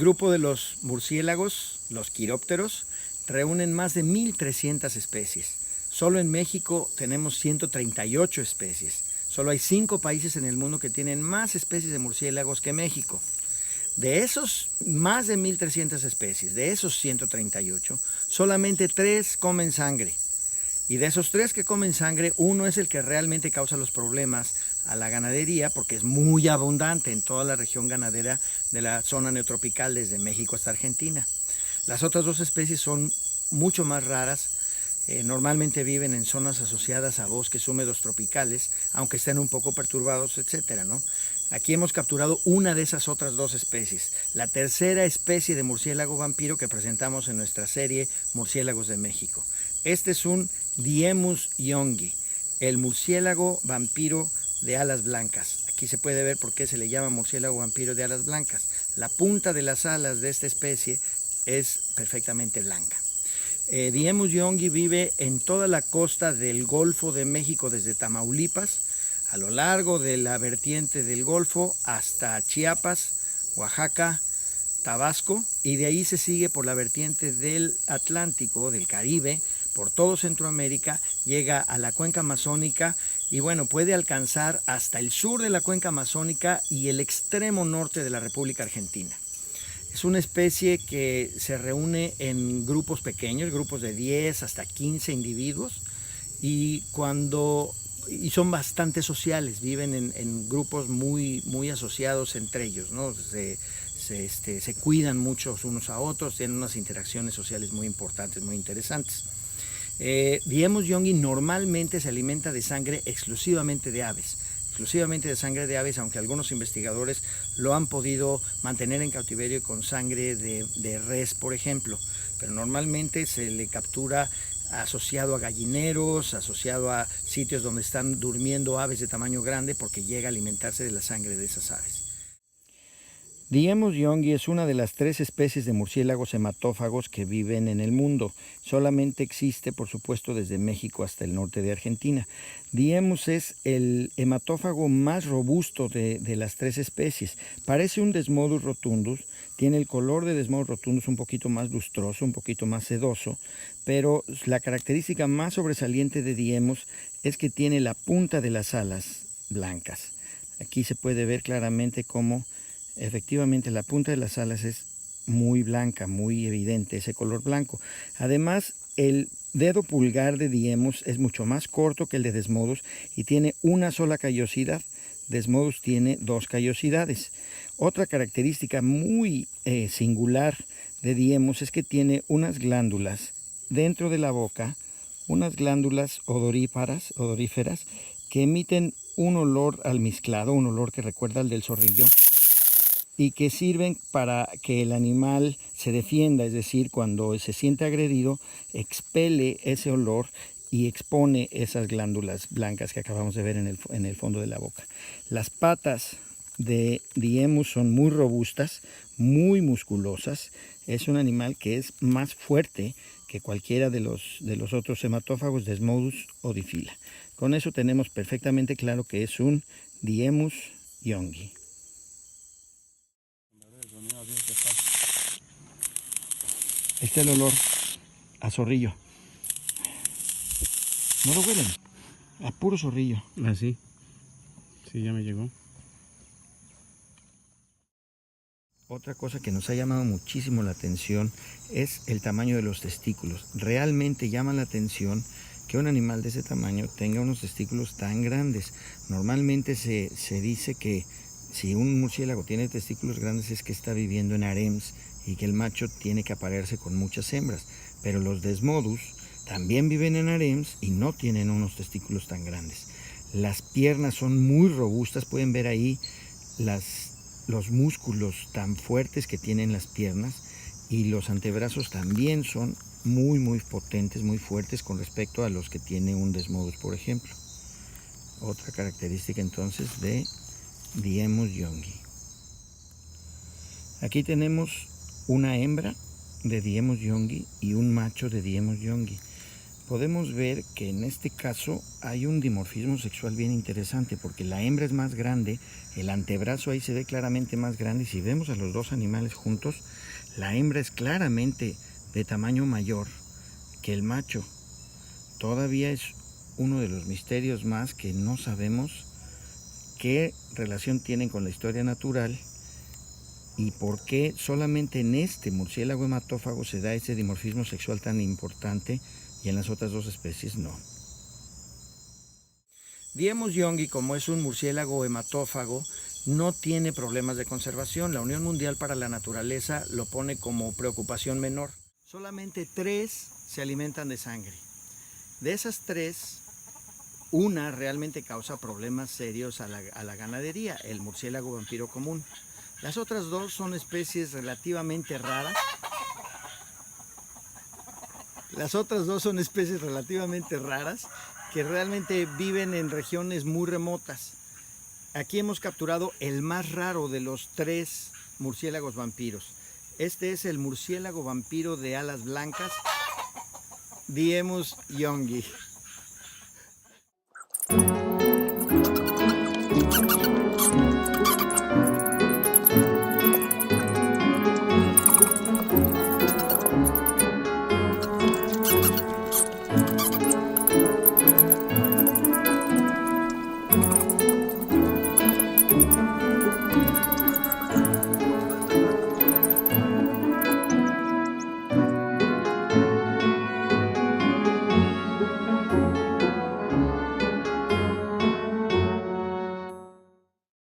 grupo de los murciélagos, los quirópteros, reúnen más de 1,300 especies. Solo en México tenemos 138 especies. Solo hay 5 países en el mundo que tienen más especies de murciélagos que México. De esos más de 1,300 especies, de esos 138, solamente 3 comen sangre. Y de esos 3 que comen sangre, uno es el que realmente causa los problemas a la ganadería, porque es muy abundante en toda la región ganadera de la zona neotropical, desde México hasta Argentina. Las otras 2 especies son mucho más raras. Normalmente viven en zonas asociadas a bosques húmedos tropicales, aunque estén un poco perturbados, etcétera, ¿no? Aquí hemos capturado una de esas otras 2 especies, la tercera especie de murciélago vampiro que presentamos en nuestra serie Murciélagos de México. Este es un Diemus yongi, el murciélago vampiro de alas blancas. Aquí se puede ver por qué se le llama murciélago vampiro de alas blancas. La punta de las alas de esta especie es perfectamente blanca. Diemus yongi vive en toda la costa del Golfo de México, desde Tamaulipas, a lo largo de la vertiente del Golfo hasta Chiapas, Oaxaca, Tabasco, y de ahí se sigue por la vertiente del Atlántico, del Caribe, por todo Centroamérica, llega a la cuenca amazónica y bueno, puede alcanzar hasta el sur de la cuenca amazónica y el extremo norte de la República Argentina. Es una especie que se reúne en grupos pequeños, grupos de 10 hasta 15 individuos, y son bastante sociales, viven en grupos muy asociados entre ellos, ¿no? Se cuidan mucho unos a otros, tienen unas interacciones sociales muy importantes, muy interesantes. Diemus yongi normalmente se alimenta de sangre exclusivamente de aves, aunque algunos investigadores lo han podido mantener en cautiverio con sangre de res, por ejemplo, pero normalmente se le captura asociado a gallineros, asociado a sitios donde están durmiendo aves de tamaño grande, porque llega a alimentarse de la sangre de esas aves. Diemus yongi es una de las 3 especies de murciélagos hematófagos que viven en el mundo. Solamente existe, por supuesto, desde México hasta el norte de Argentina. Diemus es el hematófago más robusto de las 3 especies. Parece un Desmodus rotundus, tiene el color de Desmodus rotundus un poquito más lustroso, un poquito más sedoso, pero la característica más sobresaliente de Diemus es que tiene la punta de las alas blancas. Aquí se puede ver claramente cómo efectivamente la punta de las alas es muy blanca, muy evidente ese color blanco. Además, el dedo pulgar de Diemus es mucho más corto que el de Desmodus y tiene una sola callosidad. Desmodus tiene 2 callosidades. Otra característica muy singular de Diemus es que tiene unas glándulas dentro de la boca, unas glándulas odoríferas que emiten un olor almizclado, un olor que recuerda al del zorrillo, y que sirven para que el animal se defienda, es decir, cuando se siente agredido, expele ese olor y expone esas glándulas blancas que acabamos de ver en el fondo de la boca. Las patas de Diemus son muy robustas, muy musculosas. Es un animal que es más fuerte que cualquiera de los otros hematófagos, Desmodus o Diphylla. Con eso tenemos perfectamente claro que es un Diemus yongi. Este es el olor a zorrillo. ¿No lo huelen? A puro zorrillo. Ah, sí. Sí, ya me llegó. Otra cosa que nos ha llamado muchísimo la atención es el tamaño de los testículos. Realmente llama la atención que un animal de ese tamaño tenga unos testículos tan grandes. Normalmente se dice que si un murciélago tiene testículos grandes es que está viviendo en harems y que el macho tiene que aparearse con muchas hembras. Pero los Desmodus también viven en harems y no tienen unos testículos tan grandes. Las piernas son muy robustas, pueden ver ahí los músculos tan fuertes que tienen las piernas, y los antebrazos también son muy potentes, muy fuertes con respecto a los que tiene un Desmodus, por ejemplo. Otra característica entonces de Diemus yongi. Aquí tenemos una hembra de Diemus yongi y un macho de Diemus yongi. podemos ver que en este caso hay un dimorfismo sexual bien interesante, porque la hembra es más grande, el antebrazo ahí se ve claramente más grande, y si vemos a los dos animales juntos, la hembra es claramente de tamaño mayor que el macho. Todavía es uno de los misterios más que no sabemos qué relación tienen con la historia natural y por qué solamente en este murciélago hematófago se da ese dimorfismo sexual tan importante y en las otras dos especies no. Diemus youngi, como es un murciélago hematófago, no tiene problemas de conservación. La Unión Mundial para la Naturaleza lo pone como preocupación menor. Solamente 3 se alimentan de sangre. De esas 3, una realmente causa problemas serios a la ganadería, el murciélago vampiro común. Las otras 2 son especies relativamente raras. Que realmente viven en regiones muy remotas. Aquí hemos capturado el más raro de los 3 murciélagos vampiros. Este es el murciélago vampiro de alas blancas, Diemus youngi.